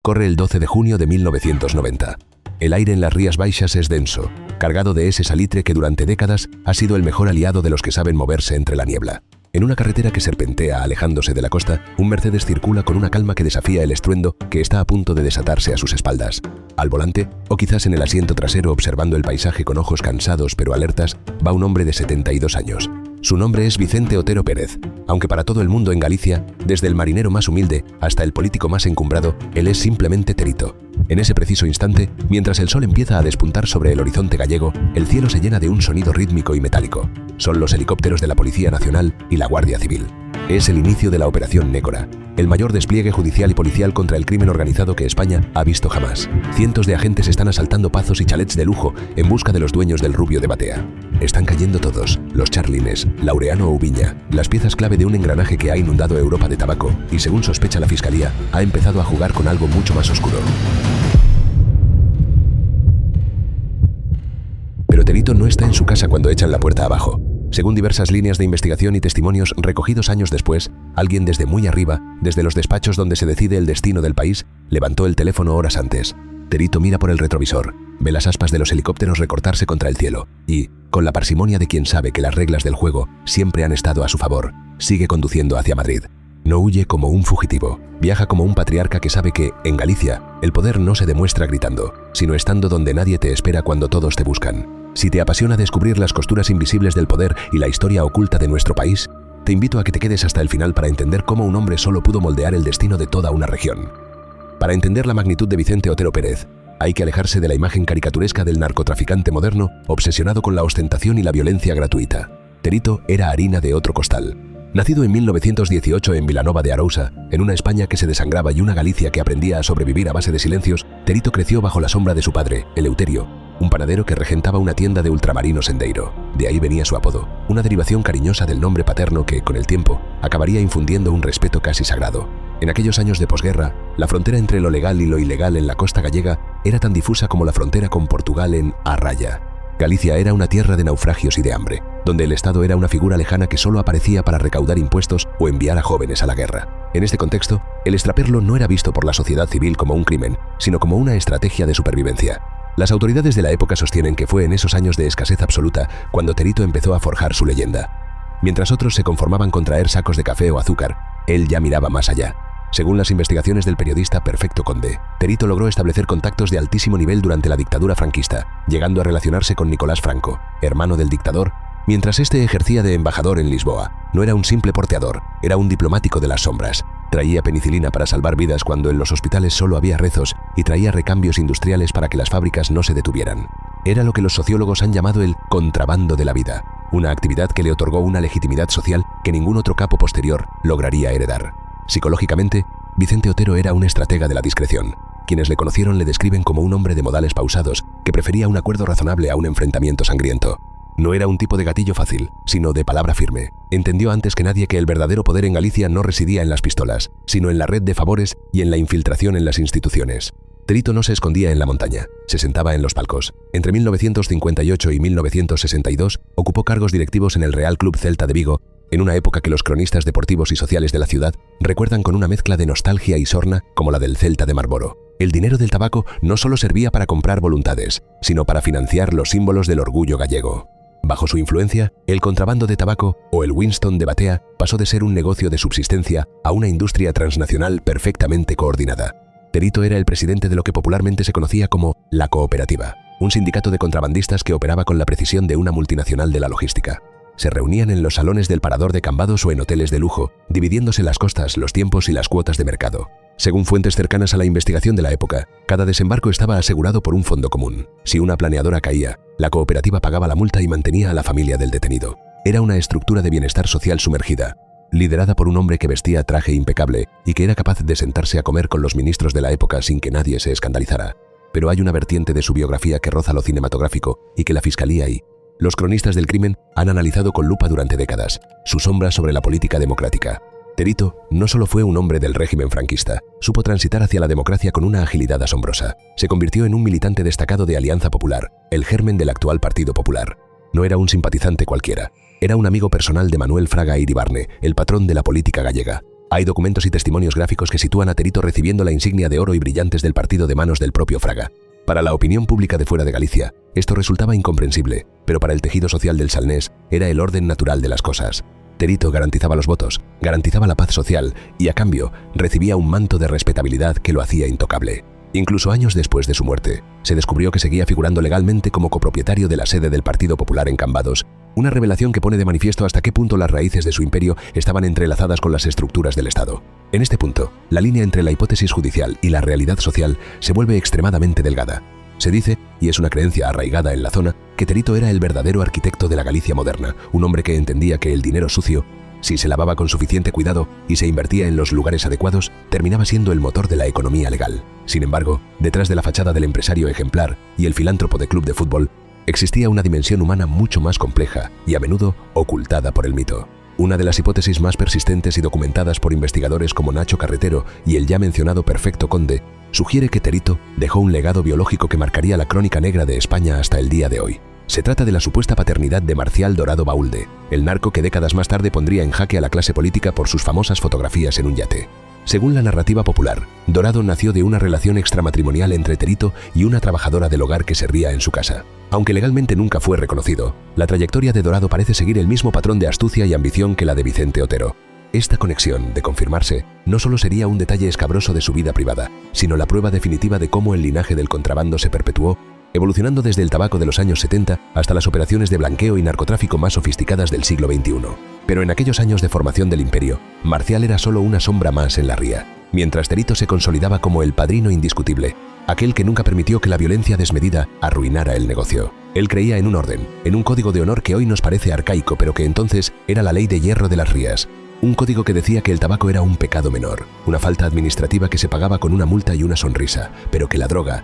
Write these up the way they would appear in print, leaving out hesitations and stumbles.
Corre el 12 de junio de 1990. El aire en las Rías Baixas es denso, cargado de ese salitre que durante décadas ha sido el mejor aliado de los que saben moverse entre la niebla. En una carretera que serpentea alejándose de la costa, un Mercedes circula con una calma que desafía el estruendo que está a punto de desatarse a sus espaldas. Al volante, o quizás en el asiento trasero observando el paisaje con ojos cansados pero alertas, va un hombre de 72 años. Su nombre es Vicente Otero Pérez, aunque para todo el mundo en Galicia, desde el marinero más humilde hasta el político más encumbrado, él es simplemente Terito. En ese preciso instante, mientras el sol empieza a despuntar sobre el horizonte gallego, el cielo se llena de un sonido rítmico y metálico. Son los helicópteros de la Policía Nacional y la Guardia Civil. Es el inicio de la Operación Nécora, el mayor despliegue judicial y policial contra el crimen organizado que España ha visto jamás. Cientos de agentes están asaltando pazos y chalets de lujo en busca de los dueños del Rubio de Batea. Están cayendo todos, los Charlines, Laureano o Ubiña, las piezas clave de un engranaje que ha inundado Europa de tabaco y, según sospecha la Fiscalía, ha empezado a jugar con algo mucho más oscuro. Pero Terito no está en su casa cuando echan la puerta abajo. Según diversas líneas de investigación y testimonios recogidos años después, alguien desde muy arriba, desde los despachos donde se decide el destino del país, levantó el teléfono horas antes. Terito mira por el retrovisor, ve las aspas de los helicópteros recortarse contra el cielo y, con la parsimonia de quien sabe que las reglas del juego siempre han estado a su favor, sigue conduciendo hacia Madrid. No huye como un fugitivo, viaja como un patriarca que sabe que, en Galicia, el poder no se demuestra gritando, sino estando donde nadie te espera cuando todos te buscan. Si te apasiona descubrir las costuras invisibles del poder y la historia oculta de nuestro país, te invito a que te quedes hasta el final para entender cómo un hombre solo pudo moldear el destino de toda una región. Para entender la magnitud de Vicente Otero Pérez, hay que alejarse de la imagen caricaturesca del narcotraficante moderno obsesionado con la ostentación y la violencia gratuita. Terito era harina de otro costal. Nacido en 1918 en Vilanova de Arousa, en una España que se desangraba y una Galicia que aprendía a sobrevivir a base de silencios, Terito creció bajo la sombra de su padre, Eleuterio, un panadero que regentaba una tienda de ultramarino sendeiro. De ahí venía su apodo, una derivación cariñosa del nombre paterno que, con el tiempo, acabaría infundiendo un respeto casi sagrado. En aquellos años de posguerra, la frontera entre lo legal y lo ilegal en la costa gallega era tan difusa como la frontera con Portugal en A Raya. Galicia era una tierra de naufragios y de hambre, donde el Estado era una figura lejana que solo aparecía para recaudar impuestos o enviar a jóvenes a la guerra. En este contexto, el extraperlo no era visto por la sociedad civil como un crimen, sino como una estrategia de supervivencia. Las autoridades de la época sostienen que fue en esos años de escasez absoluta cuando Terito empezó a forjar su leyenda. Mientras otros se conformaban con traer sacos de café o azúcar, él ya miraba más allá. Según las investigaciones del periodista Perfecto Conde, Terito logró establecer contactos de altísimo nivel durante la dictadura franquista, llegando a relacionarse con Nicolás Franco, hermano del dictador, mientras este ejercía de embajador en Lisboa. No era un simple porteador, era un diplomático de las sombras. Traía penicilina para salvar vidas cuando en los hospitales solo había rezos y traía recambios industriales para que las fábricas no se detuvieran. Era lo que los sociólogos han llamado el contrabando de la vida, una actividad que le otorgó una legitimidad social que ningún otro capo posterior lograría heredar. Psicológicamente, Vicente Otero era un estratega de la discreción. Quienes le conocieron le describen como un hombre de modales pausados que prefería un acuerdo razonable a un enfrentamiento sangriento. No era un tipo de gatillo fácil, sino de palabra firme. Entendió antes que nadie que el verdadero poder en Galicia no residía en las pistolas, sino en la red de favores y en la infiltración en las instituciones. Terito no se escondía en la montaña, se sentaba en los palcos. Entre 1958 y 1962 ocupó cargos directivos en el Real Club Celta de Vigo, en una época que los cronistas deportivos y sociales de la ciudad recuerdan con una mezcla de nostalgia y sorna como la del Celta de Marlboro. El dinero del tabaco no solo servía para comprar voluntades, sino para financiar los símbolos del orgullo gallego. Bajo su influencia, el contrabando de tabaco, o el Winston de Batea, pasó de ser un negocio de subsistencia a una industria transnacional perfectamente coordinada. Terito era el presidente de lo que popularmente se conocía como la Cooperativa, un sindicato de contrabandistas que operaba con la precisión de una multinacional de la logística. Se reunían en los salones del Parador de Cambados o en hoteles de lujo, dividiéndose las costas, los tiempos y las cuotas de mercado. Según fuentes cercanas a la investigación de la época, cada desembarco estaba asegurado por un fondo común. Si una planeadora caía, la cooperativa pagaba la multa y mantenía a la familia del detenido. Era una estructura de bienestar social sumergida, liderada por un hombre que vestía traje impecable y que era capaz de sentarse a comer con los ministros de la época sin que nadie se escandalizara. Pero hay una vertiente de su biografía que roza lo cinematográfico y que la Fiscalía y los cronistas del crimen han analizado con lupa durante décadas, su sombra sobre la política democrática. Terito no solo fue un hombre del régimen franquista, supo transitar hacia la democracia con una agilidad asombrosa. Se convirtió en un militante destacado de Alianza Popular, el germen del actual Partido Popular. No era un simpatizante cualquiera, era un amigo personal de Manuel Fraga Iribarne, el patrón de la política gallega. Hay documentos y testimonios gráficos que sitúan a Terito recibiendo la insignia de oro y brillantes del partido de manos del propio Fraga. Para la opinión pública de fuera de Galicia, esto resultaba incomprensible, pero para el tejido social del Salnés era el orden natural de las cosas. Terito garantizaba los votos, garantizaba la paz social y, a cambio, recibía un manto de respetabilidad que lo hacía intocable. Incluso años después de su muerte, se descubrió que seguía figurando legalmente como copropietario de la sede del Partido Popular en Cambados, una revelación que pone de manifiesto hasta qué punto las raíces de su imperio estaban entrelazadas con las estructuras del Estado. En este punto, la línea entre la hipótesis judicial y la realidad social se vuelve extremadamente delgada. Se dice, y es una creencia arraigada en la zona, que Terito era el verdadero arquitecto de la Galicia moderna, un hombre que entendía que el dinero sucio, si se lavaba con suficiente cuidado y se invertía en los lugares adecuados, terminaba siendo el motor de la economía legal. Sin embargo, detrás de la fachada del empresario ejemplar y el filántropo de club de fútbol, existía una dimensión humana mucho más compleja y a menudo ocultada por el mito. Una de las hipótesis más persistentes y documentadas por investigadores como Nacho Carretero y el ya mencionado Perfecto Conde sugiere que Terito dejó un legado biológico que marcaría la crónica negra de España hasta el día de hoy. Se trata de la supuesta paternidad de Marcial Dorado Baulde, el narco que décadas más tarde pondría en jaque a la clase política por sus famosas fotografías en un yate. Según la narrativa popular, Dorado nació de una relación extramatrimonial entre Terito y una trabajadora del hogar que servía en su casa. Aunque legalmente nunca fue reconocido, la trayectoria de Dorado parece seguir el mismo patrón de astucia y ambición que la de Vicente Otero. Esta conexión, de confirmarse, no solo sería un detalle escabroso de su vida privada, sino la prueba definitiva de cómo el linaje del contrabando se perpetuó, evolucionando desde el tabaco de los años 70 hasta las operaciones de blanqueo y narcotráfico más sofisticadas del siglo XXI. Pero en aquellos años de formación del imperio, Marcial era solo una sombra más en la ría, mientras Terito se consolidaba como el padrino indiscutible, aquel que nunca permitió que la violencia desmedida arruinara el negocio. Él creía en un orden, en un código de honor que hoy nos parece arcaico, pero que entonces era la ley de hierro de las rías. Un código que decía que el tabaco era un pecado menor, una falta administrativa que se pagaba con una multa y una sonrisa, pero que la droga,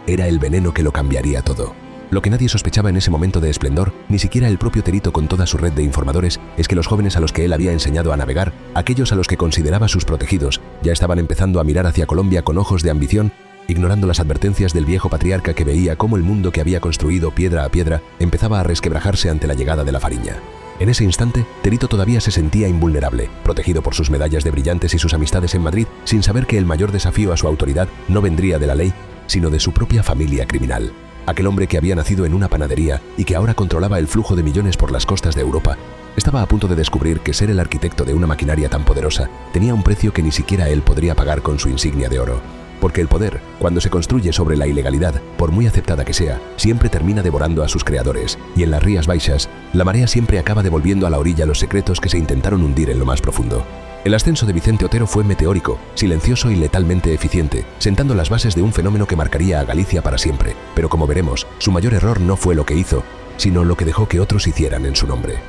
era el veneno que lo cambiaría todo. Lo que nadie sospechaba en ese momento de esplendor, ni siquiera el propio Terito con toda su red de informadores, es que los jóvenes a los que él había enseñado a navegar, aquellos a los que consideraba sus protegidos, ya estaban empezando a mirar hacia Colombia con ojos de ambición, ignorando las advertencias del viejo patriarca que veía cómo el mundo que había construido piedra a piedra empezaba a resquebrajarse ante la llegada de la fariña. En ese instante, Terito todavía se sentía invulnerable, protegido por sus medallas de brillantes y sus amistades en Madrid, sin saber que el mayor desafío a su autoridad no vendría de la ley, sino de su propia familia criminal. Aquel hombre que había nacido en una panadería y que ahora controlaba el flujo de millones por las costas de Europa, estaba a punto de descubrir que ser el arquitecto de una maquinaria tan poderosa tenía un precio que ni siquiera él podría pagar con su insignia de oro. Porque el poder, cuando se construye sobre la ilegalidad, por muy aceptada que sea, siempre termina devorando a sus creadores, y en las Rías Baixas, la marea siempre acaba devolviendo a la orilla los secretos que se intentaron hundir en lo más profundo. El ascenso de Vicente Otero fue meteórico, silencioso y letalmente eficiente, sentando las bases de un fenómeno que marcaría a Galicia para siempre. Pero como veremos, su mayor error no fue lo que hizo, sino lo que dejó que otros hicieran en su nombre.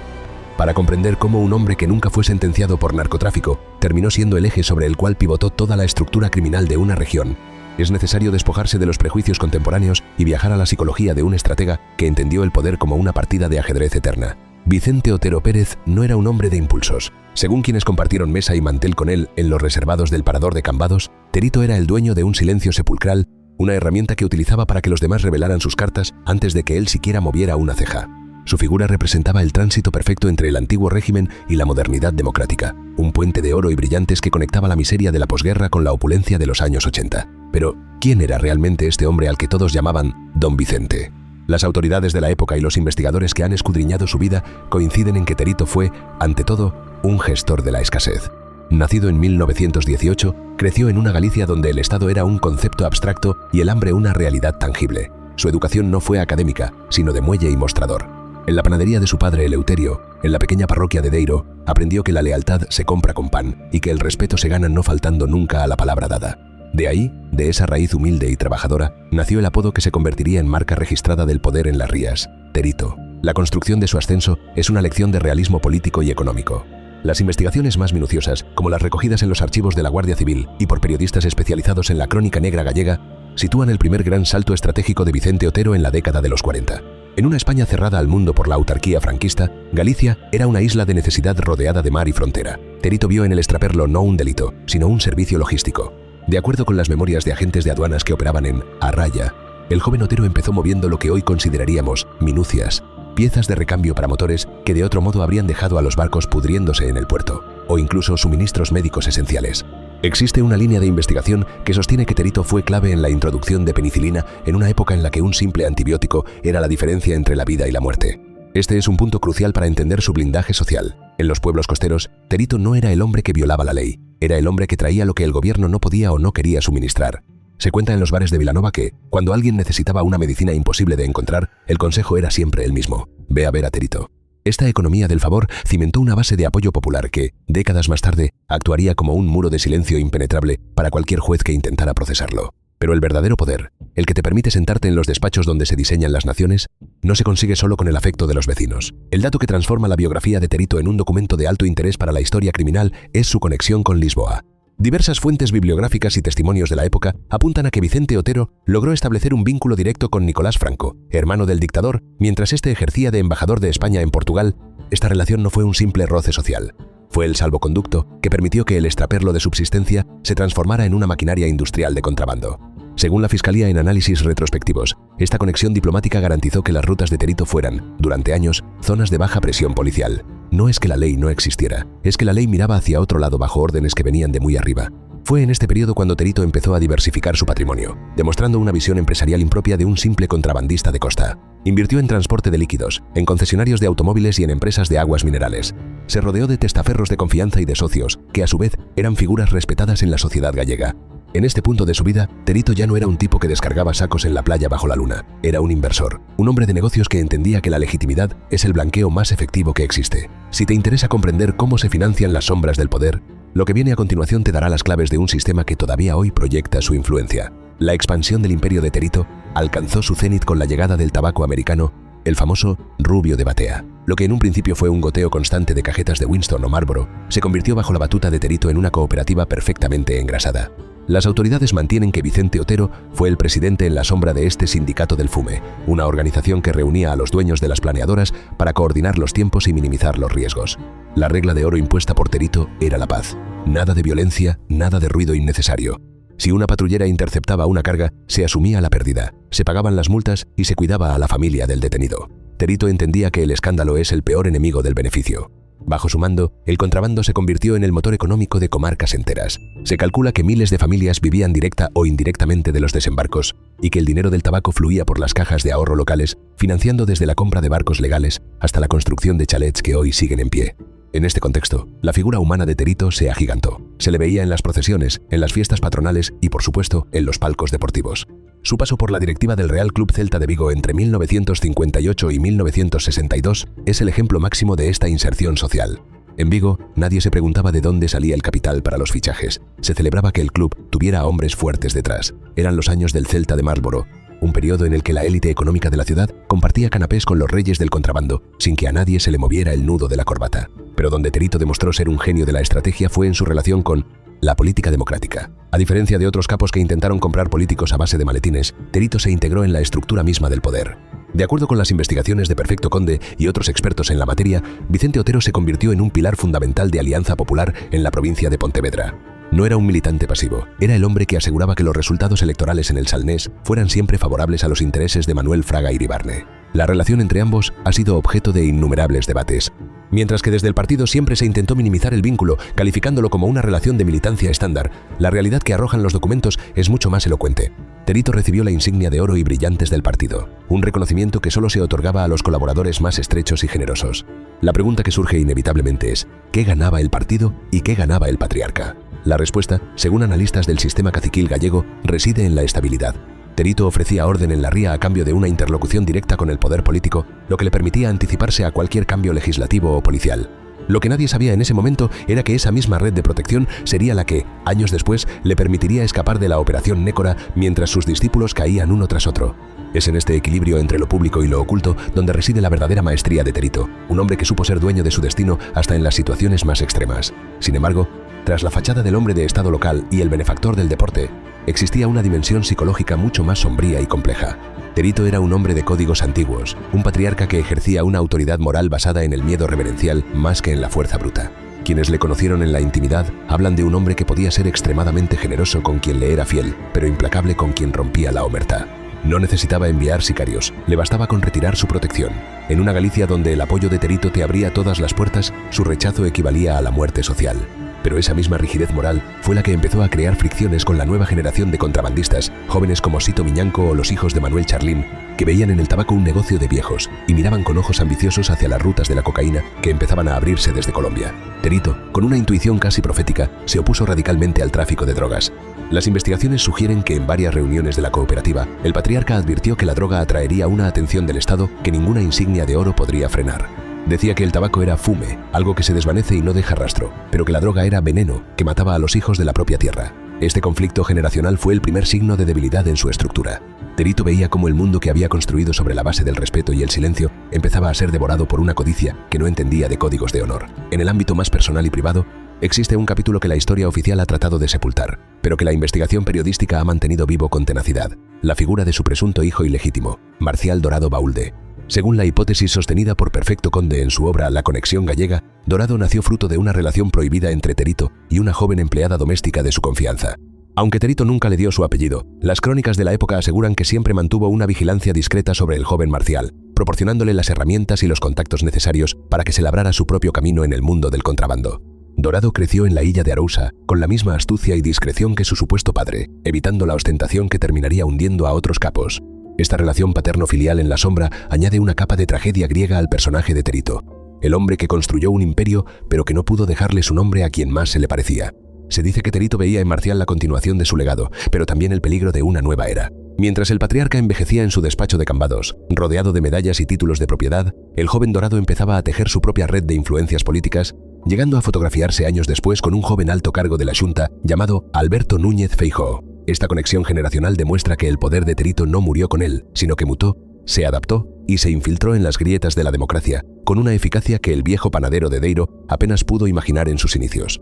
Para comprender cómo un hombre que nunca fue sentenciado por narcotráfico terminó siendo el eje sobre el cual pivotó toda la estructura criminal de una región, es necesario despojarse de los prejuicios contemporáneos y viajar a la psicología de un estratega que entendió el poder como una partida de ajedrez eterna. Vicente Otero Pérez no era un hombre de impulsos. Según quienes compartieron mesa y mantel con él en los reservados del Parador de Cambados, Terito era el dueño de un silencio sepulcral, una herramienta que utilizaba para que los demás revelaran sus cartas antes de que él siquiera moviera una ceja. Su figura representaba el tránsito perfecto entre el antiguo régimen y la modernidad democrática, un puente de oro y brillantes que conectaba la miseria de la posguerra con la opulencia de los años 80. Pero, ¿quién era realmente este hombre al que todos llamaban Don Vicente? Las autoridades de la época y los investigadores que han escudriñado su vida coinciden en que Terito fue, ante todo, un gestor de la escasez. Nacido en 1918, creció en una Galicia donde el Estado era un concepto abstracto y el hambre una realidad tangible. Su educación no fue académica, sino de muelle y mostrador. En la panadería de su padre Eleuterio, en la pequeña parroquia de Deiro, aprendió que la lealtad se compra con pan y que el respeto se gana no faltando nunca a la palabra dada. De ahí, de esa raíz humilde y trabajadora, nació el apodo que se convertiría en marca registrada del poder en las Rías, Terito. La construcción de su ascenso es una lección de realismo político y económico. Las investigaciones más minuciosas, como las recogidas en los archivos de la Guardia Civil y por periodistas especializados en la crónica negra gallega, sitúan el primer gran salto estratégico de Vicente Otero en la década de los 40. En una España cerrada al mundo por la autarquía franquista, Galicia era una isla de necesidad rodeada de mar y frontera. Terito vio en el extraperlo no un delito, sino un servicio logístico. De acuerdo con las memorias de agentes de aduanas que operaban en Arraya, el joven Otero empezó moviendo lo que hoy consideraríamos minucias, piezas de recambio para motores que de otro modo habrían dejado a los barcos pudriéndose en el puerto. o incluso suministros médicos esenciales. Existe una línea de investigación que sostiene que Terito fue clave en la introducción de penicilina en una época en la que un simple antibiótico era la diferencia entre la vida y la muerte. Este es un punto crucial para entender su blindaje social. En los pueblos costeros, Terito no era el hombre que violaba la ley, era el hombre que traía lo que el gobierno no podía o no quería suministrar. Se cuenta en los bares de Vilanova que, cuando alguien necesitaba una medicina imposible de encontrar, el consejo era siempre el mismo: ve a ver a Terito. Esta economía del favor cimentó una base de apoyo popular que, décadas más tarde, actuaría como un muro de silencio impenetrable para cualquier juez que intentara procesarlo. Pero el verdadero poder, el que te permite sentarte en los despachos donde se diseñan las naciones, no se consigue solo con el afecto de los vecinos. El dato que transforma la biografía de Terito en un documento de alto interés para la historia criminal es su conexión con Lisboa. Diversas fuentes bibliográficas y testimonios de la época apuntan a que Vicente Otero logró establecer un vínculo directo con Nicolás Franco, hermano del dictador, mientras este ejercía de embajador de España en Portugal. Esta relación no fue un simple roce social. Fue el salvoconducto que permitió que el extraperlo de subsistencia se transformara en una maquinaria industrial de contrabando. Según la Fiscalía en análisis retrospectivos, esta conexión diplomática garantizó que las rutas de Terito fueran, durante años, zonas de baja presión policial. No es que la ley no existiera, es que la ley miraba hacia otro lado bajo órdenes que venían de muy arriba. Fue en este periodo cuando Terito empezó a diversificar su patrimonio, demostrando una visión empresarial impropia de un simple contrabandista de costa. Invirtió en transporte de líquidos, en concesionarios de automóviles y en empresas de aguas minerales. Se rodeó de testaferros de confianza y de socios, que a su vez eran figuras respetadas en la sociedad gallega. En este punto de su vida, Terito ya no era un tipo que descargaba sacos en la playa bajo la luna. Era un inversor, un hombre de negocios que entendía que la legitimidad es el blanqueo más efectivo que existe. Si te interesa comprender cómo se financian las sombras del poder, lo que viene a continuación te dará las claves de un sistema que todavía hoy proyecta su influencia. La expansión del imperio de Terito alcanzó su cenit con la llegada del tabaco americano, el famoso rubio de Batea. Lo que en un principio fue un goteo constante de cajetas de Winston o Marlboro, se convirtió bajo la batuta de Terito en una cooperativa perfectamente engrasada. Las autoridades mantienen que Vicente Otero fue el presidente en la sombra de este Sindicato del Fume, una organización que reunía a los dueños de las planeadoras para coordinar los tiempos y minimizar los riesgos. La regla de oro impuesta por Terito era la paz. Nada de violencia, nada de ruido innecesario. Si una patrullera interceptaba una carga, se asumía la pérdida, se pagaban las multas y se cuidaba a la familia del detenido. Terito entendía que el escándalo es el peor enemigo del beneficio. Bajo su mando, el contrabando se convirtió en el motor económico de comarcas enteras. Se calcula que miles de familias vivían directa o indirectamente de los desembarcos y que el dinero del tabaco fluía por las cajas de ahorro locales, financiando desde la compra de barcos legales hasta la construcción de chalets que hoy siguen en pie. En este contexto, la figura humana de Terito se agigantó. Se le veía en las procesiones, en las fiestas patronales y, por supuesto, en los palcos deportivos. Su paso por la directiva del Real Club Celta de Vigo entre 1958 y 1962 es el ejemplo máximo de esta inserción social. En Vigo, nadie se preguntaba de dónde salía el capital para los fichajes. Se celebraba que el club tuviera a hombres fuertes detrás. Eran los años del Celta de Marlboro, un periodo en el que la élite económica de la ciudad compartía canapés con los reyes del contrabando sin que a nadie se le moviera el nudo de la corbata. Pero donde Terito demostró ser un genio de la estrategia fue en su relación con la política democrática. A diferencia de otros capos que intentaron comprar políticos a base de maletines, Terito se integró en la estructura misma del poder. De acuerdo con las investigaciones de Perfecto Conde y otros expertos en la materia, Vicente Otero se convirtió en un pilar fundamental de Alianza Popular en la provincia de Pontevedra. No era un militante pasivo, era el hombre que aseguraba que los resultados electorales en el Salnés fueran siempre favorables a los intereses de Manuel Fraga Iribarne. La relación entre ambos ha sido objeto de innumerables debates. Mientras que desde el partido siempre se intentó minimizar el vínculo, calificándolo como una relación de militancia estándar, la realidad que arrojan los documentos es mucho más elocuente. Terito recibió la insignia de oro y brillantes del partido, un reconocimiento que solo se otorgaba a los colaboradores más estrechos y generosos. La pregunta que surge inevitablemente es, ¿qué ganaba el partido y qué ganaba el patriarca? La respuesta, según analistas del sistema caciquil gallego, reside en la estabilidad. Terito ofrecía orden en la ría a cambio de una interlocución directa con el poder político, lo que le permitía anticiparse a cualquier cambio legislativo o policial. Lo que nadie sabía en ese momento era que esa misma red de protección sería la que, años después, le permitiría escapar de la Operación Nécora mientras sus discípulos caían uno tras otro. Es en este equilibrio entre lo público y lo oculto donde reside la verdadera maestría de Terito, un hombre que supo ser dueño de su destino hasta en las situaciones más extremas. Sin embargo, tras la fachada del hombre de estado local y el benefactor del deporte, existía una dimensión psicológica mucho más sombría y compleja. Terito era un hombre de códigos antiguos, un patriarca que ejercía una autoridad moral basada en el miedo reverencial más que en la fuerza bruta. Quienes le conocieron en la intimidad hablan de un hombre que podía ser extremadamente generoso con quien le era fiel, pero implacable con quien rompía la omertá. No necesitaba enviar sicarios, le bastaba con retirar su protección. En una Galicia donde el apoyo de Terito te abría todas las puertas, su rechazo equivalía a la muerte social. Pero esa misma rigidez moral fue la que empezó a crear fricciones con la nueva generación de contrabandistas, jóvenes como Sito Miñanco o los hijos de Manuel Charlín, que veían en el tabaco un negocio de viejos y miraban con ojos ambiciosos hacia las rutas de la cocaína que empezaban a abrirse desde Colombia. Terito, con una intuición casi profética, se opuso radicalmente al tráfico de drogas. Las investigaciones sugieren que en varias reuniones de la cooperativa, el patriarca advirtió que la droga atraería una atención del Estado que ninguna insignia de oro podría frenar. Decía que el tabaco era fume, algo que se desvanece y no deja rastro, pero que la droga era veneno, que mataba a los hijos de la propia tierra. Este conflicto generacional fue el primer signo de debilidad en su estructura. Terito veía cómo el mundo que había construido sobre la base del respeto y el silencio empezaba a ser devorado por una codicia que no entendía de códigos de honor. En el ámbito más personal y privado, existe un capítulo que la historia oficial ha tratado de sepultar, pero que la investigación periodística ha mantenido vivo con tenacidad: la figura de su presunto hijo ilegítimo, Marcial Dorado Baúlde. Según la hipótesis sostenida por Perfecto Conde en su obra La conexión gallega, Dorado nació fruto de una relación prohibida entre Terito y una joven empleada doméstica de su confianza. Aunque Terito nunca le dio su apellido, las crónicas de la época aseguran que siempre mantuvo una vigilancia discreta sobre el joven Marcial, proporcionándole las herramientas y los contactos necesarios para que se labrara su propio camino en el mundo del contrabando. Dorado creció en la Illa de Arousa, con la misma astucia y discreción que su supuesto padre, evitando la ostentación que terminaría hundiendo a otros capos. Esta relación paterno-filial en la sombra añade una capa de tragedia griega al personaje de Terito, el hombre que construyó un imperio pero que no pudo dejarle su nombre a quien más se le parecía. Se dice que Terito veía en Marcial la continuación de su legado, pero también el peligro de una nueva era. Mientras el patriarca envejecía en su despacho de Cambados, rodeado de medallas y títulos de propiedad, el joven Dorado empezaba a tejer su propia red de influencias políticas, llegando a fotografiarse años después con un joven alto cargo de la Xunta llamado Alberto Núñez Feijóo. Esta conexión generacional demuestra que el poder de Terito no murió con él, sino que mutó, se adaptó y se infiltró en las grietas de la democracia, con una eficacia que el viejo panadero de Deiro apenas pudo imaginar en sus inicios.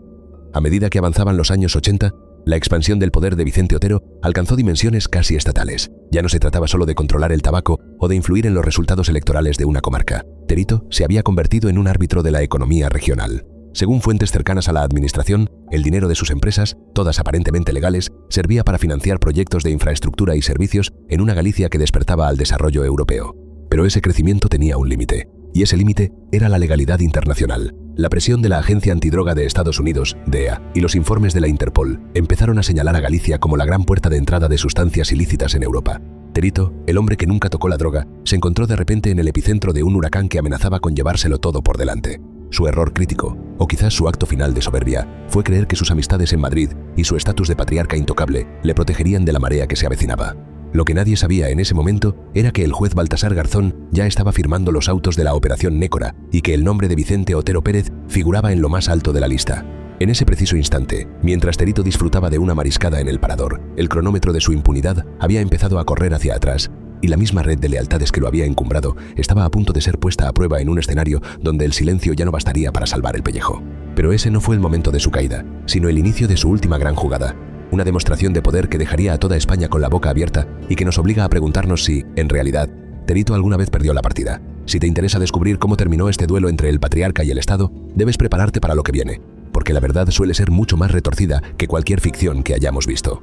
A medida que avanzaban los años 80, la expansión del poder de Vicente Otero alcanzó dimensiones casi estatales. Ya no se trataba solo de controlar el tabaco o de influir en los resultados electorales de una comarca. Terito se había convertido en un árbitro de la economía regional. Según fuentes cercanas a la administración, el dinero de sus empresas, todas aparentemente legales, servía para financiar proyectos de infraestructura y servicios en una Galicia que despertaba al desarrollo europeo. Pero ese crecimiento tenía un límite, y ese límite era la legalidad internacional. La presión de la Agencia Antidroga de Estados Unidos, DEA, y los informes de la Interpol empezaron a señalar a Galicia como la gran puerta de entrada de sustancias ilícitas en Europa. Terito, el hombre que nunca tocó la droga, se encontró de repente en el epicentro de un huracán que amenazaba con llevárselo todo por delante. Su error crítico, o quizás su acto final de soberbia, fue creer que sus amistades en Madrid y su estatus de patriarca intocable le protegerían de la marea que se avecinaba. Lo que nadie sabía en ese momento era que el juez Baltasar Garzón ya estaba firmando los autos de la Operación Nécora y que el nombre de Vicente Otero Pérez figuraba en lo más alto de la lista. En ese preciso instante, mientras Terito disfrutaba de una mariscada en el parador, el cronómetro de su impunidad había empezado a correr hacia atrás, y la misma red de lealtades que lo había encumbrado estaba a punto de ser puesta a prueba en un escenario donde el silencio ya no bastaría para salvar el pellejo. Pero ese no fue el momento de su caída, sino el inicio de su última gran jugada, una demostración de poder que dejaría a toda España con la boca abierta y que nos obliga a preguntarnos si, en realidad, Terito alguna vez perdió la partida. Si te interesa descubrir cómo terminó este duelo entre el patriarca y el Estado, debes prepararte para lo que viene, porque la verdad suele ser mucho más retorcida que cualquier ficción que hayamos visto.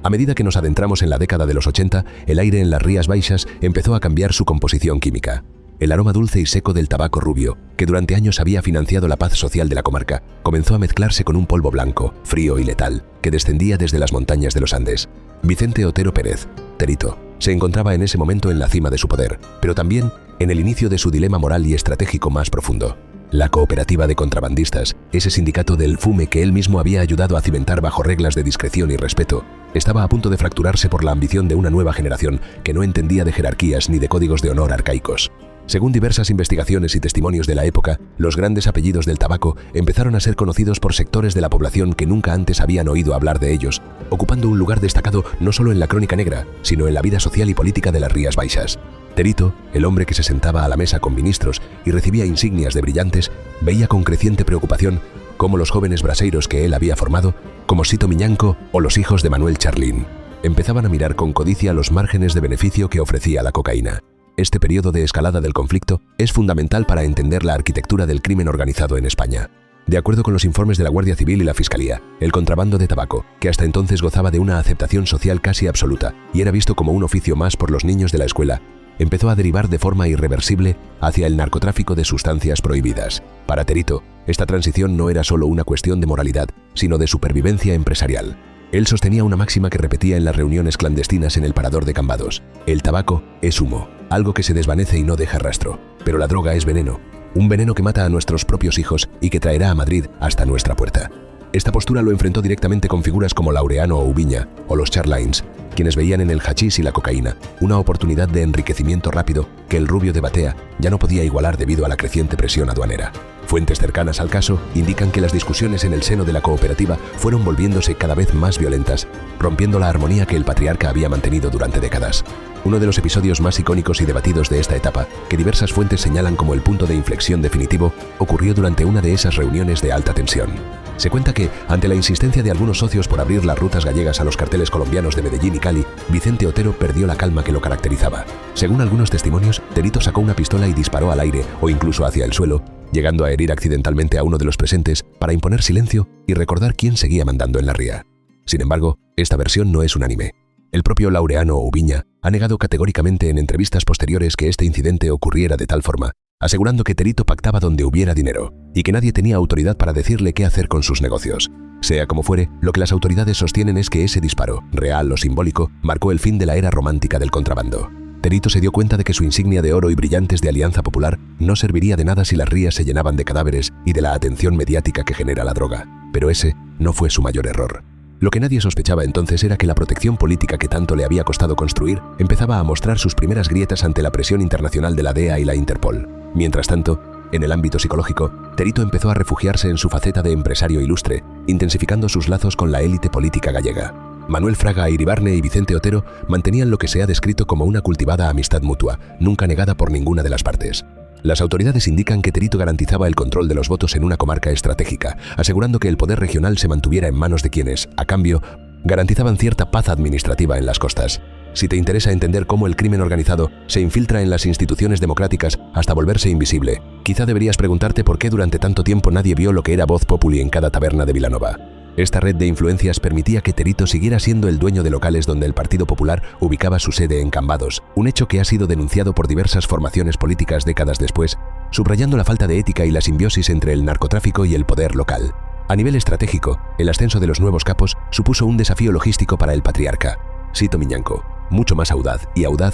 A medida que nos adentramos en la década de los 80, el aire en las Rías Baixas empezó a cambiar su composición química. El aroma dulce y seco del tabaco rubio, que durante años había financiado la paz social de la comarca, comenzó a mezclarse con un polvo blanco, frío y letal, que descendía desde las montañas de los Andes. Vicente Otero Pérez, Terito, se encontraba en ese momento en la cima de su poder, pero también en el inicio de su dilema moral y estratégico más profundo. La cooperativa de contrabandistas, ese sindicato del fume que él mismo había ayudado a cimentar bajo reglas de discreción y respeto, estaba a punto de fracturarse por la ambición de una nueva generación que no entendía de jerarquías ni de códigos de honor arcaicos. Según diversas investigaciones y testimonios de la época, los grandes apellidos del tabaco empezaron a ser conocidos por sectores de la población que nunca antes habían oído hablar de ellos, ocupando un lugar destacado no solo en la crónica negra, sino en la vida social y política de las Rías Baixas. Terito, el hombre que se sentaba a la mesa con ministros y recibía insignias de brillantes, veía con creciente preocupación cómo los jóvenes braseiros que él había formado, como Sito Miñanco o los hijos de Manuel Charlín, empezaban a mirar con codicia los márgenes de beneficio que ofrecía la cocaína. Este periodo de escalada del conflicto es fundamental para entender la arquitectura del crimen organizado en España. De acuerdo con los informes de la Guardia Civil y la Fiscalía, el contrabando de tabaco, que hasta entonces gozaba de una aceptación social casi absoluta y era visto como un oficio más por los niños de la escuela, empezó a derivar de forma irreversible hacia el narcotráfico de sustancias prohibidas. Para Terito, esta transición no era solo una cuestión de moralidad, sino de supervivencia empresarial. Él sostenía una máxima que repetía en las reuniones clandestinas en el parador de Cambados: el tabaco es humo, algo que se desvanece y no deja rastro, pero la droga es veneno, un veneno que mata a nuestros propios hijos y que traerá a Madrid hasta nuestra puerta. Esta postura lo enfrentó directamente con figuras como Laureano o Ubiña o los Charlains, quienes veían en el hachís y la cocaína una oportunidad de enriquecimiento rápido que el rubio de Batea ya no podía igualar debido a la creciente presión aduanera. Fuentes cercanas al caso indican que las discusiones en el seno de la cooperativa fueron volviéndose cada vez más violentas, rompiendo la armonía que el patriarca había mantenido durante décadas. Uno de los episodios más icónicos y debatidos de esta etapa, que diversas fuentes señalan como el punto de inflexión definitivo, ocurrió durante una de esas reuniones de alta tensión. Se cuenta que, ante la insistencia de algunos socios por abrir las rutas gallegas a los carteles colombianos de Medellín y Cali, Vicente Otero perdió la calma que lo caracterizaba. Según algunos testimonios, Terito sacó una pistola y disparó al aire o incluso hacia el suelo, llegando a herir accidentalmente a uno de los presentes para imponer silencio y recordar quién seguía mandando en la ría. Sin embargo, esta versión no es unánime. El propio Laureano Ubiña ha negado categóricamente en entrevistas posteriores que este incidente ocurriera de tal forma, asegurando que Terito pactaba donde hubiera dinero y que nadie tenía autoridad para decirle qué hacer con sus negocios. Sea como fuere, lo que las autoridades sostienen es que ese disparo, real o simbólico, marcó el fin de la era romántica del contrabando. Terito se dio cuenta de que su insignia de oro y brillantes de Alianza Popular no serviría de nada si las rías se llenaban de cadáveres y de la atención mediática que genera la droga. Pero ese no fue su mayor error. Lo que nadie sospechaba entonces era que la protección política que tanto le había costado construir empezaba a mostrar sus primeras grietas ante la presión internacional de la DEA y la Interpol. Mientras tanto, en el ámbito psicológico, Terito empezó a refugiarse en su faceta de empresario ilustre, intensificando sus lazos con la élite política gallega. Manuel Fraga Iribarne y Vicente Otero mantenían lo que se ha descrito como una cultivada amistad mutua, nunca negada por ninguna de las partes. Las autoridades indican que Terito garantizaba el control de los votos en una comarca estratégica, asegurando que el poder regional se mantuviera en manos de quienes, a cambio, garantizaban cierta paz administrativa en las costas. Si te interesa entender cómo el crimen organizado se infiltra en las instituciones democráticas hasta volverse invisible, quizá deberías preguntarte por qué durante tanto tiempo nadie vio lo que era Voz Populi en cada taberna de Vilanova. Esta red de influencias permitía que Terito siguiera siendo el dueño de locales donde el Partido Popular ubicaba su sede en Cambados, un hecho que ha sido denunciado por diversas formaciones políticas décadas después, subrayando la falta de ética y la simbiosis entre el narcotráfico y el poder local. A nivel estratégico, el ascenso de los nuevos capos supuso un desafío logístico para el patriarca. Sito Miñanco, mucho más audaz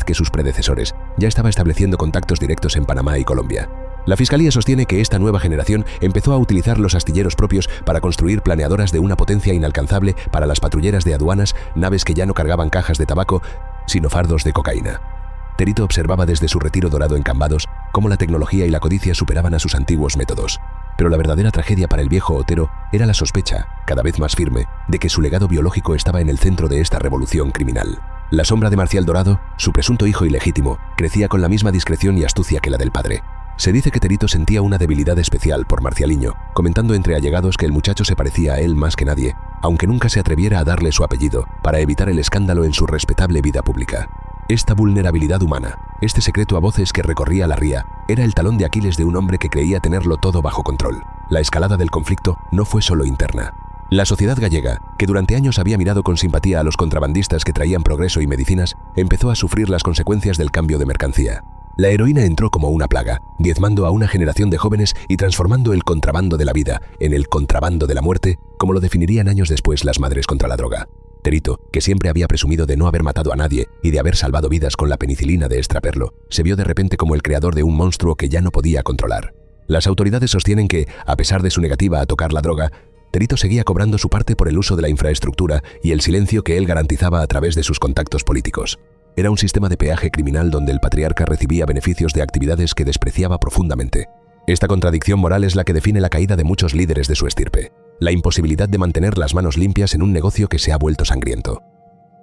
que sus predecesores, ya estaba estableciendo contactos directos en Panamá y Colombia. La Fiscalía sostiene que esta nueva generación empezó a utilizar los astilleros propios para construir planeadoras de una potencia inalcanzable para las patrulleras de aduanas, naves que ya no cargaban cajas de tabaco, sino fardos de cocaína. Terito observaba desde su retiro dorado en Cambados cómo la tecnología y la codicia superaban a sus antiguos métodos. Pero la verdadera tragedia para el viejo Otero era la sospecha, cada vez más firme, de que su legado biológico estaba en el centro de esta revolución criminal. La sombra de Marcial Dorado, su presunto hijo ilegítimo, crecía con la misma discreción y astucia que la del padre. Se dice que Terito sentía una debilidad especial por Marcialiño, comentando entre allegados que el muchacho se parecía a él más que nadie, aunque nunca se atreviera a darle su apellido, para evitar el escándalo en su respetable vida pública. Esta vulnerabilidad humana, este secreto a voces que recorría la ría, era el talón de Aquiles de un hombre que creía tenerlo todo bajo control. La escalada del conflicto no fue solo interna. La sociedad gallega, que durante años había mirado con simpatía a los contrabandistas que traían progreso y medicinas, empezó a sufrir las consecuencias del cambio de mercancía. La heroína entró como una plaga, diezmando a una generación de jóvenes y transformando el contrabando de la vida en el contrabando de la muerte, como lo definirían años después las madres contra la droga. Terito, que siempre había presumido de no haber matado a nadie y de haber salvado vidas con la penicilina de extraperlo, se vio de repente como el creador de un monstruo que ya no podía controlar. Las autoridades sostienen que, a pesar de su negativa a tocar la droga, Terito seguía cobrando su parte por el uso de la infraestructura y el silencio que él garantizaba a través de sus contactos políticos. Era un sistema de peaje criminal donde el patriarca recibía beneficios de actividades que despreciaba profundamente. Esta contradicción moral es la que define la caída de muchos líderes de su estirpe. La imposibilidad de mantener las manos limpias en un negocio que se ha vuelto sangriento.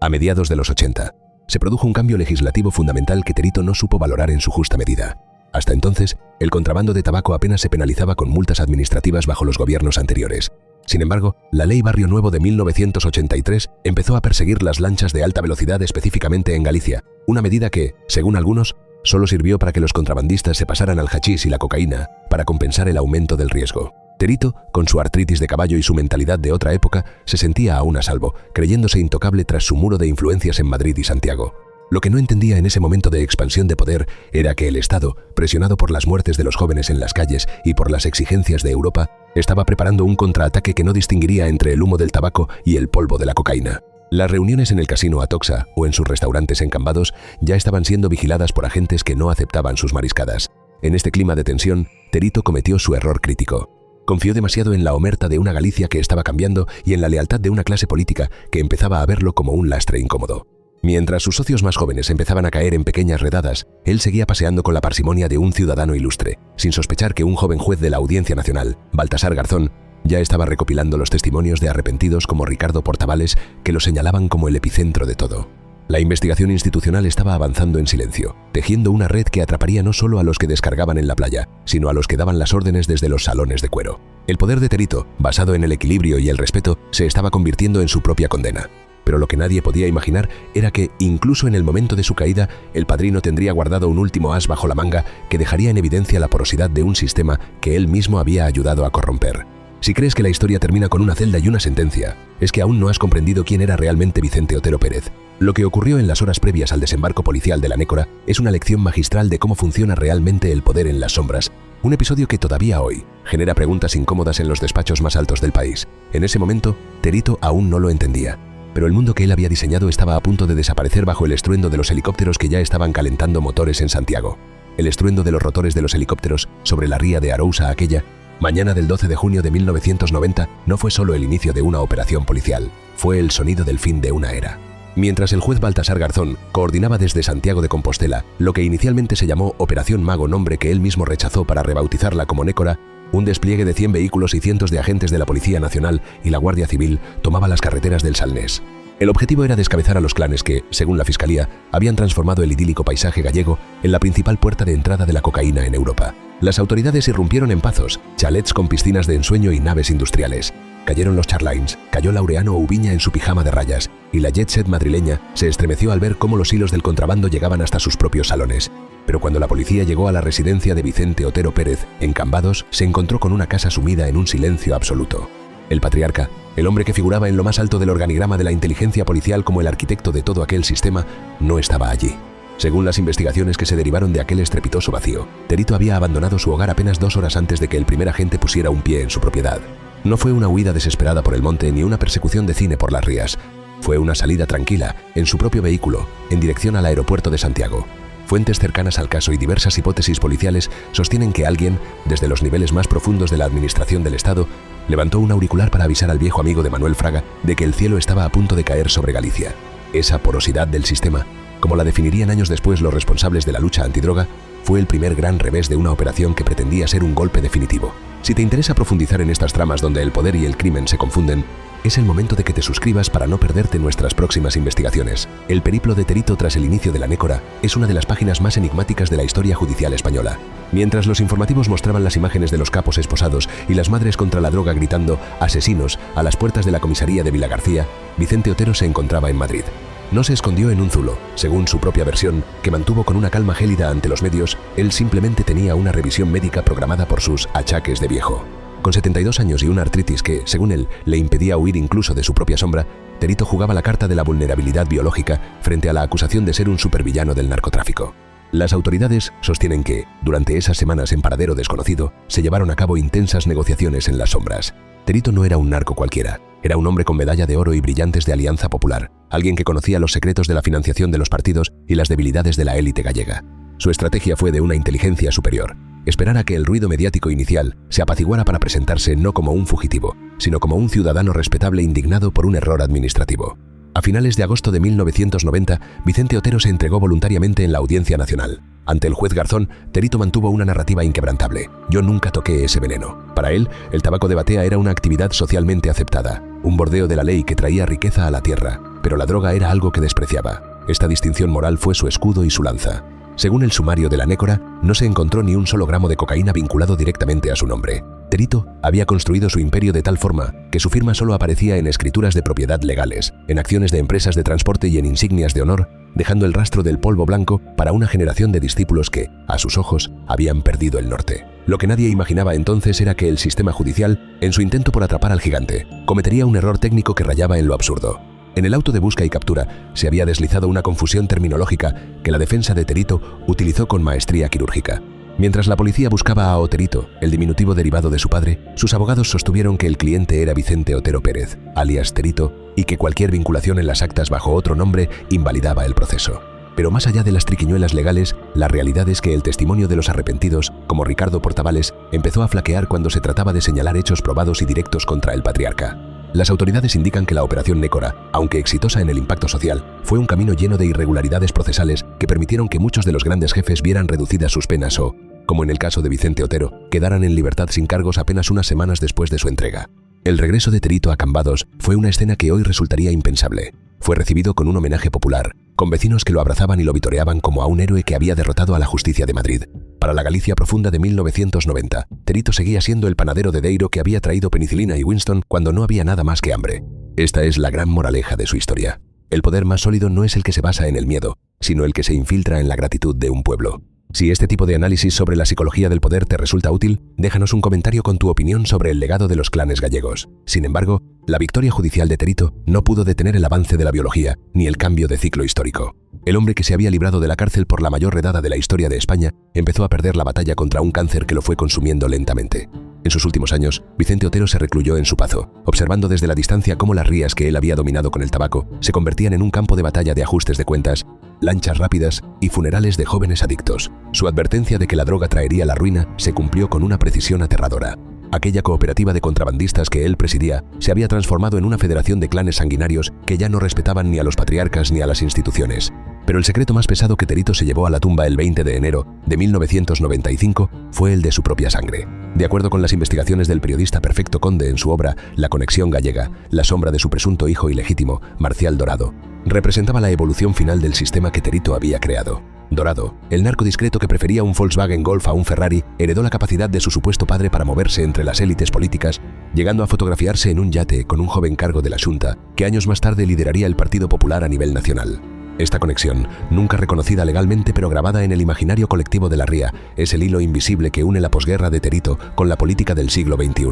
A mediados de los 80, se produjo un cambio legislativo fundamental que Terito no supo valorar en su justa medida. Hasta entonces, el contrabando de tabaco apenas se penalizaba con multas administrativas bajo los gobiernos anteriores. Sin embargo, la Ley Barrio Nuevo de 1983 empezó a perseguir las lanchas de alta velocidad específicamente en Galicia, una medida que, según algunos, solo sirvió para que los contrabandistas se pasaran al hachís y la cocaína para compensar el aumento del riesgo. Terito, con su artritis de caballo y su mentalidad de otra época, se sentía aún a salvo, creyéndose intocable tras su muro de influencias en Madrid y Santiago. Lo que no entendía en ese momento de expansión de poder era que el Estado, presionado por las muertes de los jóvenes en las calles y por las exigencias de Europa, estaba preparando un contraataque que no distinguiría entre el humo del tabaco y el polvo de la cocaína. Las reuniones en el casino Atoxa o en sus restaurantes encambados ya estaban siendo vigiladas por agentes que no aceptaban sus mariscadas. En este clima de tensión, Terito cometió su error crítico. Confió demasiado en la omerta de una Galicia que estaba cambiando y en la lealtad de una clase política que empezaba a verlo como un lastre incómodo. Mientras sus socios más jóvenes empezaban a caer en pequeñas redadas, él seguía paseando con la parsimonia de un ciudadano ilustre, sin sospechar que un joven juez de la Audiencia Nacional, Baltasar Garzón, ya estaba recopilando los testimonios de arrepentidos como Ricardo Portavales que lo señalaban como el epicentro de todo. La investigación institucional estaba avanzando en silencio, tejiendo una red que atraparía no solo a los que descargaban en la playa, sino a los que daban las órdenes desde los salones de cuero. El poder de Terito, basado en el equilibrio y el respeto, se estaba convirtiendo en su propia condena. Pero lo que nadie podía imaginar era que, incluso en el momento de su caída, el padrino tendría guardado un último as bajo la manga que dejaría en evidencia la porosidad de un sistema que él mismo había ayudado a corromper. Si crees que la historia termina con una celda y una sentencia, es que aún no has comprendido quién era realmente Vicente Otero Pérez. Lo que ocurrió en las horas previas al desembarco policial de la Nécora es una lección magistral de cómo funciona realmente el poder en las sombras, un episodio que todavía hoy genera preguntas incómodas en los despachos más altos del país. En ese momento, Terito aún no lo entendía. Pero el mundo que él había diseñado estaba a punto de desaparecer bajo el estruendo de los helicópteros que ya estaban calentando motores en Santiago. El estruendo de los rotores de los helicópteros sobre la ría de Arousa aquella mañana del 12 de junio de 1990 no fue solo el inicio de una operación policial, fue el sonido del fin de una era. Mientras el juez Baltasar Garzón coordinaba desde Santiago de Compostela lo que inicialmente se llamó Operación Mago, nombre que él mismo rechazó para rebautizarla como Nécora, un despliegue de 100 vehículos y cientos de agentes de la Policía Nacional y la Guardia Civil tomaba las carreteras del Salnés. El objetivo era descabezar a los clanes que, según la Fiscalía, habían transformado el idílico paisaje gallego en la principal puerta de entrada de la cocaína en Europa. Las autoridades irrumpieron en Pazos, chalets con piscinas de ensueño y naves industriales. Cayeron los Charlines, cayó Laureano Ubiña en su pijama de rayas, y la jet set madrileña se estremeció al ver cómo los hilos del contrabando llegaban hasta sus propios salones. Pero cuando la policía llegó a la residencia de Vicente Otero Pérez, en Cambados, se encontró con una casa sumida en un silencio absoluto. El patriarca, el hombre que figuraba en lo más alto del organigrama de la inteligencia policial como el arquitecto de todo aquel sistema, no estaba allí. Según las investigaciones que se derivaron de aquel estrepitoso vacío, Terito había abandonado su hogar apenas 2 horas antes de que el primer agente pusiera un pie en su propiedad. No fue una huida desesperada por el monte ni una persecución de cine por las rías. Fue una salida tranquila, en su propio vehículo, en dirección al aeropuerto de Santiago. Fuentes cercanas al caso y diversas hipótesis policiales sostienen que alguien, desde los niveles más profundos de la administración del Estado, levantó un auricular para avisar al viejo amigo de Manuel Fraga de que el cielo estaba a punto de caer sobre Galicia. Esa porosidad del sistema, como la definirían años después los responsables de la lucha antidroga, fue el primer gran revés de una operación que pretendía ser un golpe definitivo. Si te interesa profundizar en estas tramas donde el poder y el crimen se confunden, es el momento de que te suscribas para no perderte nuestras próximas investigaciones. El periplo de Terito tras el inicio de la Nécora es una de las páginas más enigmáticas de la historia judicial española. Mientras los informativos mostraban las imágenes de los capos esposados y las madres contra la droga gritando «asesinos» a las puertas de la comisaría de Vilagarcía, Vicente Otero se encontraba en Madrid. No se escondió en un zulo, según su propia versión, que mantuvo con una calma gélida ante los medios. Él simplemente tenía una revisión médica programada por sus achaques de viejo. Con 72 años y una artritis que, según él, le impedía huir incluso de su propia sombra, Terito jugaba la carta de la vulnerabilidad biológica frente a la acusación de ser un supervillano del narcotráfico. Las autoridades sostienen que, durante esas semanas en paradero desconocido, se llevaron a cabo intensas negociaciones en las sombras. Terito no era un narco cualquiera, era un hombre con medalla de oro y brillantes de Alianza Popular, alguien que conocía los secretos de la financiación de los partidos y las debilidades de la élite gallega. Su estrategia fue de una inteligencia superior, esperar a que el ruido mediático inicial se apaciguara para presentarse no como un fugitivo, sino como un ciudadano respetable indignado por un error administrativo. A finales de agosto de 1990, Vicente Otero se entregó voluntariamente en la Audiencia Nacional. Ante el juez Garzón, Terito mantuvo una narrativa inquebrantable. Yo nunca toqué ese veneno. Para él, el tabaco de batea era una actividad socialmente aceptada, un bordeo de la ley que traía riqueza a la tierra, pero la droga era algo que despreciaba. Esta distinción moral fue su escudo y su lanza. Según el sumario de la Nécora, no se encontró ni un solo gramo de cocaína vinculado directamente a su nombre. Terito había construido su imperio de tal forma que su firma solo aparecía en escrituras de propiedad legales, en acciones de empresas de transporte y en insignias de honor, dejando el rastro del polvo blanco para una generación de discípulos que, a sus ojos, habían perdido el norte. Lo que nadie imaginaba entonces era que el sistema judicial, en su intento por atrapar al gigante, cometería un error técnico que rayaba en lo absurdo. En el auto de busca y captura se había deslizado una confusión terminológica que la defensa de Terito utilizó con maestría quirúrgica. Mientras la policía buscaba a Oterito, el diminutivo derivado de su padre, sus abogados sostuvieron que el cliente era Vicente Otero Pérez, alias Terito, y que cualquier vinculación en las actas bajo otro nombre invalidaba el proceso. Pero más allá de las triquiñuelas legales, la realidad es que el testimonio de los arrepentidos, como Ricardo Portavales, empezó a flaquear cuando se trataba de señalar hechos probados y directos contra el patriarca. Las autoridades indican que la Operación Nécora, aunque exitosa en el impacto social, fue un camino lleno de irregularidades procesales que permitieron que muchos de los grandes jefes vieran reducidas sus penas o, como en el caso de Vicente Otero, quedaran en libertad sin cargos apenas unas semanas después de su entrega. El regreso de Terito a Cambados fue una escena que hoy resultaría impensable. Fue recibido con un homenaje popular, con vecinos que lo abrazaban y lo vitoreaban como a un héroe que había derrotado a la justicia de Madrid. Para la Galicia profunda de 1990, Terito seguía siendo el panadero de Deiro que había traído penicilina y Winston cuando no había nada más que hambre. Esta es la gran moraleja de su historia. El poder más sólido no es el que se basa en el miedo, sino el que se infiltra en la gratitud de un pueblo. Si este tipo de análisis sobre la psicología del poder te resulta útil, déjanos un comentario con tu opinión sobre el legado de los clanes gallegos. Sin embargo, la victoria judicial de Terito no pudo detener el avance de la biología ni el cambio de ciclo histórico. El hombre que se había librado de la cárcel por la mayor redada de la historia de España empezó a perder la batalla contra un cáncer que lo fue consumiendo lentamente. En sus últimos años, Vicente Otero se recluyó en su pazo, observando desde la distancia cómo las rías que él había dominado con el tabaco se convertían en un campo de batalla de ajustes de cuentas, lanchas rápidas y funerales de jóvenes adictos. Su advertencia de que la droga traería la ruina se cumplió con una precisión aterradora. Aquella cooperativa de contrabandistas que él presidía se había transformado en una federación de clanes sanguinarios que ya no respetaban ni a los patriarcas ni a las instituciones. Pero el secreto más pesado que Terito se llevó a la tumba el 20 de enero de 1995 fue el de su propia sangre. De acuerdo con las investigaciones del periodista Perfecto Conde en su obra La conexión gallega, la sombra de su presunto hijo ilegítimo, Marcial Dorado, representaba la evolución final del sistema que Terito había creado. Dorado, el narco discreto que prefería un Volkswagen Golf a un Ferrari, heredó la capacidad de su supuesto padre para moverse entre las élites políticas, llegando a fotografiarse en un yate con un joven cargo de la Xunta, que años más tarde lideraría el Partido Popular a nivel nacional. Esta conexión, nunca reconocida legalmente pero grabada en el imaginario colectivo de la ría, es el hilo invisible que une la posguerra de Terito con la política del siglo XXI.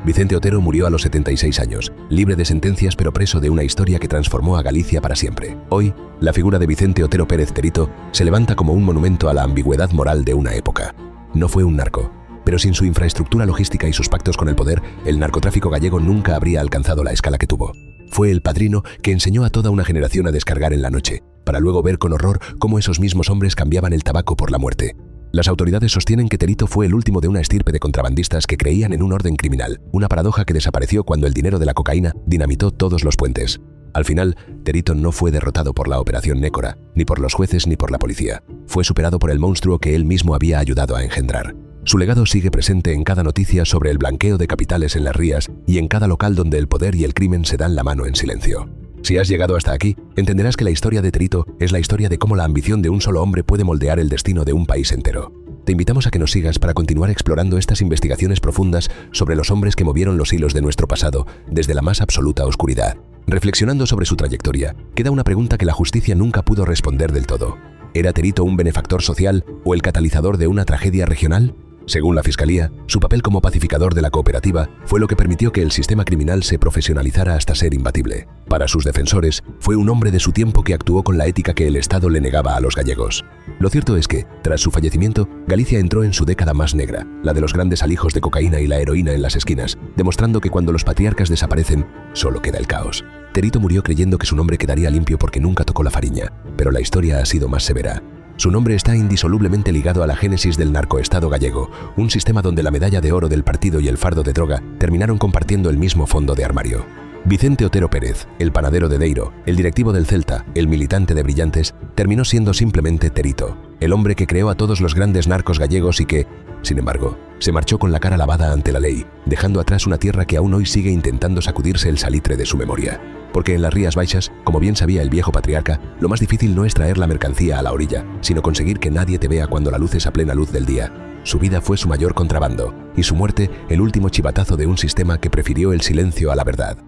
Vicente Otero murió a los 76 años, libre de sentencias pero preso de una historia que transformó a Galicia para siempre. Hoy, la figura de Vicente Otero Pérez Terito se levanta como un monumento a la ambigüedad moral de una época. No fue un narco, pero sin su infraestructura logística y sus pactos con el poder, el narcotráfico gallego nunca habría alcanzado la escala que tuvo. Fue el padrino que enseñó a toda una generación a descargar en la noche, para luego ver con horror cómo esos mismos hombres cambiaban el tabaco por la muerte. Las autoridades sostienen que Terito fue el último de una estirpe de contrabandistas que creían en un orden criminal, una paradoja que desapareció cuando el dinero de la cocaína dinamitó todos los puentes. Al final, Terito no fue derrotado por la Operación Nécora, ni por los jueces ni por la policía. Fue superado por el monstruo que él mismo había ayudado a engendrar. Su legado sigue presente en cada noticia sobre el blanqueo de capitales en las rías y en cada local donde el poder y el crimen se dan la mano en silencio. Si has llegado hasta aquí, entenderás que la historia de Terito es la historia de cómo la ambición de un solo hombre puede moldear el destino de un país entero. Te invitamos a que nos sigas para continuar explorando estas investigaciones profundas sobre los hombres que movieron los hilos de nuestro pasado desde la más absoluta oscuridad. Reflexionando sobre su trayectoria, queda una pregunta que la justicia nunca pudo responder del todo. ¿Era Terito un benefactor social o el catalizador de una tragedia regional? Según la Fiscalía, su papel como pacificador de la cooperativa fue lo que permitió que el sistema criminal se profesionalizara hasta ser imbatible. Para sus defensores, fue un hombre de su tiempo que actuó con la ética que el Estado le negaba a los gallegos. Lo cierto es que, tras su fallecimiento, Galicia entró en su década más negra, la de los grandes alijos de cocaína y la heroína en las esquinas, demostrando que cuando los patriarcas desaparecen, solo queda el caos. Terito murió creyendo que su nombre quedaría limpio porque nunca tocó la fariña, pero la historia ha sido más severa. Su nombre está indisolublemente ligado a la génesis del narcoestado gallego, un sistema donde la medalla de oro del partido y el fardo de droga terminaron compartiendo el mismo fondo de armario. Vicente Otero Pérez, el panadero de Deiro, el directivo del Celta, el militante de Brillantes, terminó siendo simplemente Terito, el hombre que creó a todos los grandes narcos gallegos y que, sin embargo, se marchó con la cara lavada ante la ley, dejando atrás una tierra que aún hoy sigue intentando sacudirse el salitre de su memoria. Porque en las Rías Baixas, como bien sabía el viejo patriarca, lo más difícil no es traer la mercancía a la orilla, sino conseguir que nadie te vea cuando la luz es a plena luz del día. Su vida fue su mayor contrabando, y su muerte el último chivatazo de un sistema que prefirió el silencio a la verdad.